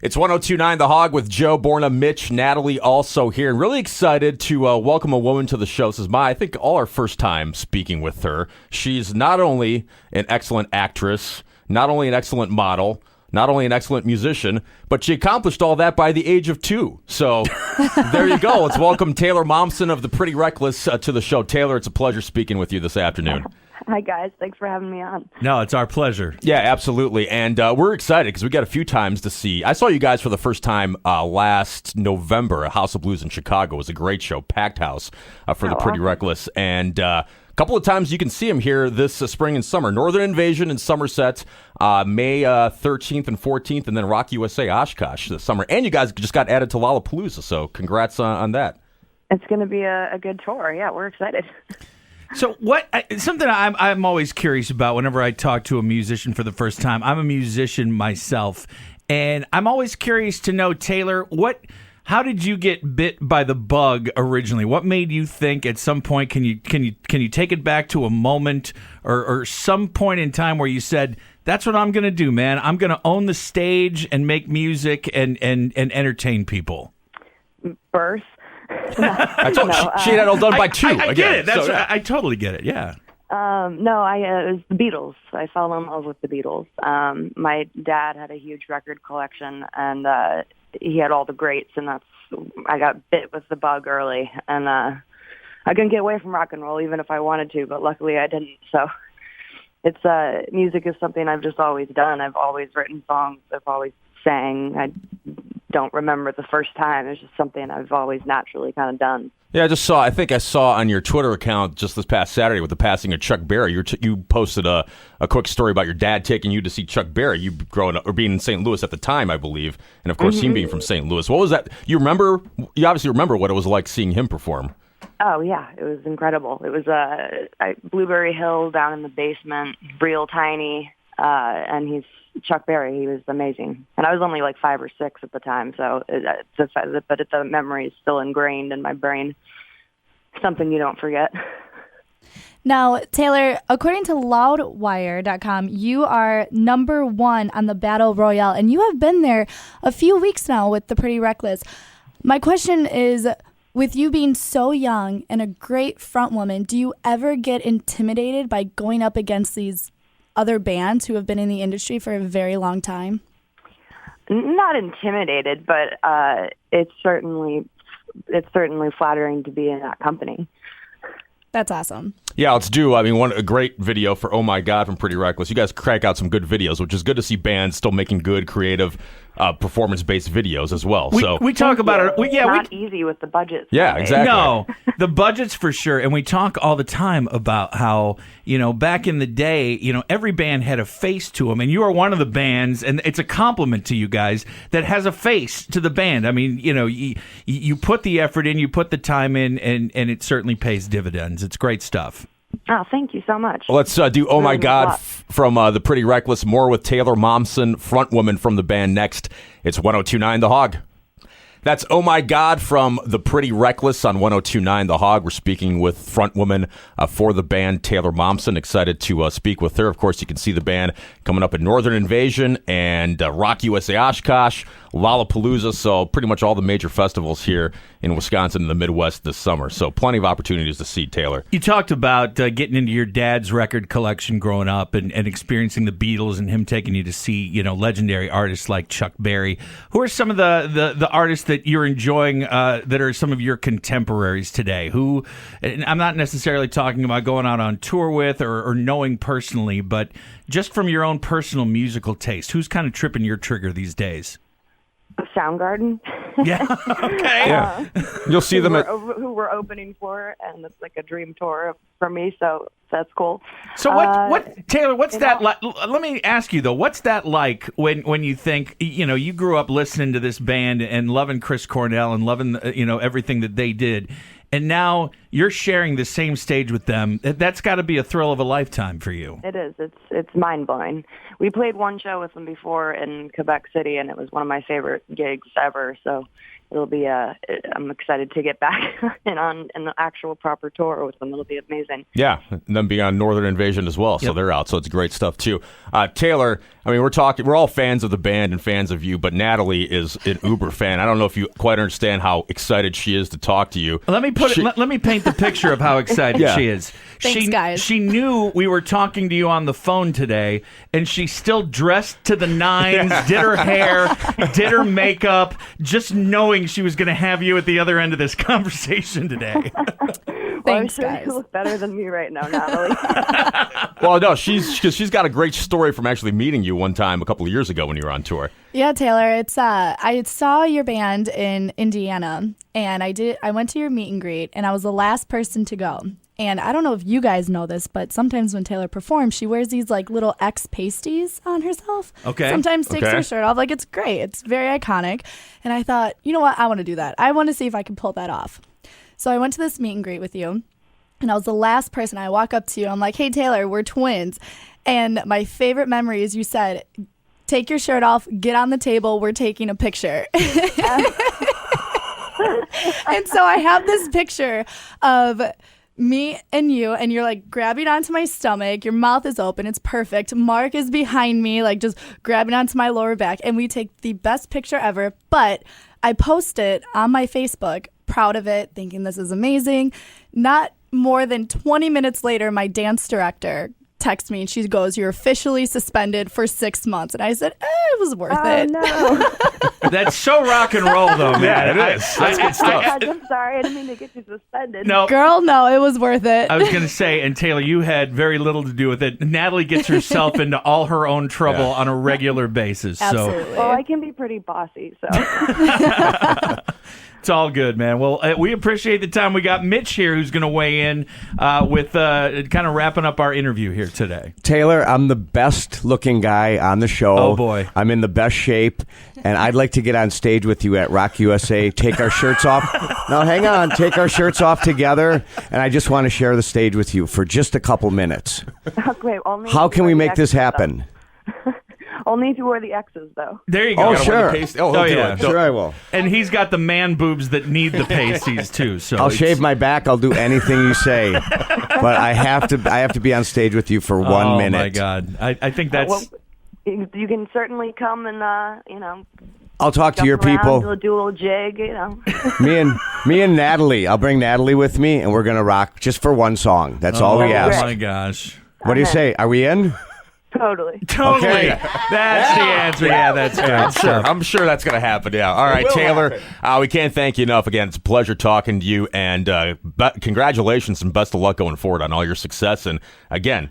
It's 102.9 The Hog with Joe, Borna, Mitch, Natalie also here. And really excited to welcome a woman to the show. This is I think, all our first time speaking with her. She's not only an excellent actress, not only an excellent model, not only an excellent musician, but she accomplished all that by the age of 2. So there you go. Let's welcome Taylor Momsen of the Pretty Reckless to the show. Taylor, it's a pleasure speaking with you this afternoon. Hi, guys. Thanks for having me on. No, it's our pleasure. Yeah, absolutely. And we're excited because we got a few times to see. I saw you guys for the first time last November at House of Blues in Chicago. It was a great show, packed house for the Pretty Reckless. And a couple of times you can see them here this spring and summer. Northern Invasion in Somerset, May 13th and 14th, and then Rock USA Oshkosh this summer. And you guys just got added to Lollapalooza, so congrats on that. It's going to be a good tour. Yeah, we're excited. So something I'm always curious about whenever I talk to a musician for the first time. I'm a musician myself, and I'm always curious to know, Taylor, how did you get bit by the bug originally? What made you think at some point, can you take it back to a moment or some point in time where you said, that's what I'm going to do, man. I'm going to own the stage and make music and entertain people? Birth. I told she had it all done by 2. I get it. I totally get it. Yeah. No, it was the Beatles. I fell in love with the Beatles. My dad had a huge record collection, and he had all the greats, and I got bit with the bug early, and I couldn't get away from rock and roll even if I wanted to, but luckily I didn't. So it's music is something I've just always done. I've always written songs. I've always sang. I don't remember the first time. It's just something I've always naturally kind of done. Yeah, I think I saw on your Twitter account just this past Saturday with the passing of Chuck Berry, you posted a quick story about your dad taking you to see Chuck Berry, you growing up, or being in St. Louis at the time, I believe, and of course him being from St. Louis. What was that? You obviously remember what it was like seeing him perform. Oh, yeah, it was incredible. It was Blueberry Hill down in the basement, real tiny, and he's Chuck Berry. He was amazing. And I was only like 5 or 6 at the time, so the memory is still ingrained in my brain. Something you don't forget. Now, Taylor, according to Loudwire.com, you are number 1 on the Battle Royale, and you have been there a few weeks now with the Pretty Reckless. My question is, with you being so young and a great front woman, do you ever get intimidated by going up against these other bands who have been in the industry for a very long time? Not intimidated, but it's certainly flattering to be in that company. That's awesome. Yeah, let's do. A great video for Oh My God from Pretty Reckless. You guys crank out some good videos, which is good to see bands still making good, creative, performance-based videos as well. We talk about it. Not easy with the budget. Yeah, exactly. No, the budget's for sure. And we talk all the time about how, back in the day, every band had a face to them. And you are one of the bands, and it's a compliment to you guys, that has a face to the band. I mean, you put the effort in, you put the time in, and it certainly pays dividends. It's great stuff. Oh, thank you so much. Let's do Oh My God from the Pretty Reckless. More with Taylor Momsen, front woman from the band, next. It's 102.9 The Hog. That's Oh My God from the Pretty Reckless on 102.9 The Hog. We're speaking with front woman for the band, Taylor Momsen. Excited to speak with her. Of course, you can see the band coming up at Northern Invasion and Rock USA Oshkosh, Lollapalooza, so pretty much all the major festivals here in Wisconsin and the Midwest this summer. So plenty of opportunities to see Taylor. You talked about getting into your dad's record collection growing up and experiencing the Beatles and him taking you to see, legendary artists like Chuck Berry. Who are some of the artists that you're enjoying that are some of your contemporaries today? Who, and I'm not necessarily talking about going out on tour with or knowing personally, but just from your own personal musical taste, who's kind of tripping your trigger these days? Soundgarden. Yeah. Okay. Yeah. You'll see them who we're opening for, and it's like a dream tour for me, so that's cool. So what Taylor, what's that like? Let me ask you though, what's that like when you think, you grew up listening to this band and loving Chris Cornell and loving, everything that they did, and now you're sharing the same stage with them. That's got to be a thrill of a lifetime for you. It is. It's mind-blowing. We played one show with them before in Quebec City, and it was one of my favorite gigs ever. So it'll be I'm excited to get back and on an actual proper tour with them. It'll be amazing. Yeah, and then be on Northern Invasion as well. So they're out. So it's great stuff too. Taylor, I mean, we're all fans of the band and fans of you, but Natalie is an uber fan. I don't know if you quite understand how excited she is to talk to you. Let me paint the picture of how excited she is. Thanks, guys. She knew we were talking to you on the phone today, and she still dressed to the nines, did her hair, did her makeup, just knowing she was going to have you at the other end of this conversation today. Thanks, Thanks, I'm sure guys. you look better than me right now, Natalie. Well, no, she's got a great story from actually meeting you one time a couple of years ago when you were on tour. Yeah, Taylor, it's I saw your band in Indiana, and I went to your meet and greet, and I was the last person to go. And I don't know if you guys know this, but sometimes when Taylor performs, she wears these like little X pasties on herself. Okay. Sometimes takes her shirt off. Like, it's great. It's very iconic. And I thought, you know what? I want to do that. I want to see if I can pull that off. So I went to this meet and greet with you, and I was the last person. I walk up to you. I'm like, hey, Taylor, we're twins. And my favorite memory is you said, take your shirt off, get on the table, we're taking a picture. And so I have this picture of me and you, and you're like grabbing onto my stomach. Your mouth is open. It's perfect. Mark is behind me, like just grabbing onto my lower back. And we take the best picture ever. But I post it on my Facebook, proud of it, thinking this is amazing. Not more than 20 minutes later, my dance director texts me and she goes, you're officially suspended for 6 months. And I said, it was worth it. No. That's so rock and roll, though, man. Yeah, it is. That's good stuff. I'm sorry. I didn't mean to get you suspended. No, Girl, no, it was worth it. I was going to say, and Taylor, you had very little to do with it. Natalie gets herself into all her own trouble on a regular basis. Absolutely. Well, I can be pretty bossy, so. It's all good, man. Well, we appreciate the time. We got Mitch here who's going to weigh in with kind of wrapping up our interview here today. Taylor, I'm the best looking guy on the show. Oh, boy. I'm in the best shape, and I'd like to get on stage with you at Rock USA, take our shirts off. Now, hang on. Take our shirts off together, and I just want to share the stage with you for just a couple minutes. Okay, How can we make this happen? Only if you wear the X's, though. There you go. Oh, Gotta wear sure. the pasty. Oh, he'll do yeah. it. Sure, I will. And he's got the man boobs that need the pasties, too. So I'll shave my back. I'll do anything you say, but I have to be on stage with you for 1 minute. Oh, my God. I think that's... Well, you can certainly come and, I'll talk to jump your around, people. do a little jig, Me and Natalie. I'll bring Natalie with me, and we're gonna rock just for one song. That's all we Oh, ask. my gosh. What do you say? Are we in? Totally. Totally. Okay. That's the answer. Yeah, that's great. I'm sure that's going to happen. Yeah. All right, Taylor. We can't thank you enough. Again, it's a pleasure talking to you, and congratulations and best of luck going forward on all your success. And again,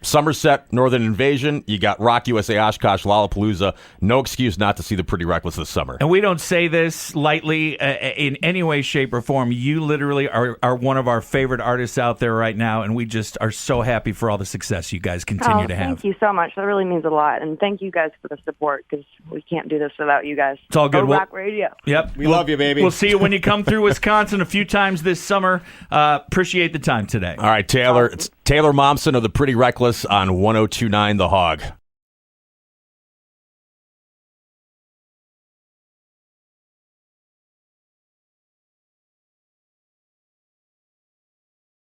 Somerset, Northern Invasion. You got Rock USA, Oshkosh, Lollapalooza. No excuse not to see the Pretty Reckless this summer. And we don't say this lightly in any way, shape, or form. You literally are one of our favorite artists out there right now, and we just are so happy for all the success you guys continue to have. Thank you so much. That really means a lot. And thank you guys for the support, because we can't do this without you guys. It's all good. Go Rock Radio. Yep. We love you, baby. We'll see you when you come through Wisconsin a few times this summer. Appreciate the time today. All right, Taylor. It's Taylor Momsen of the Pretty Reckless on 102.9 The Hog.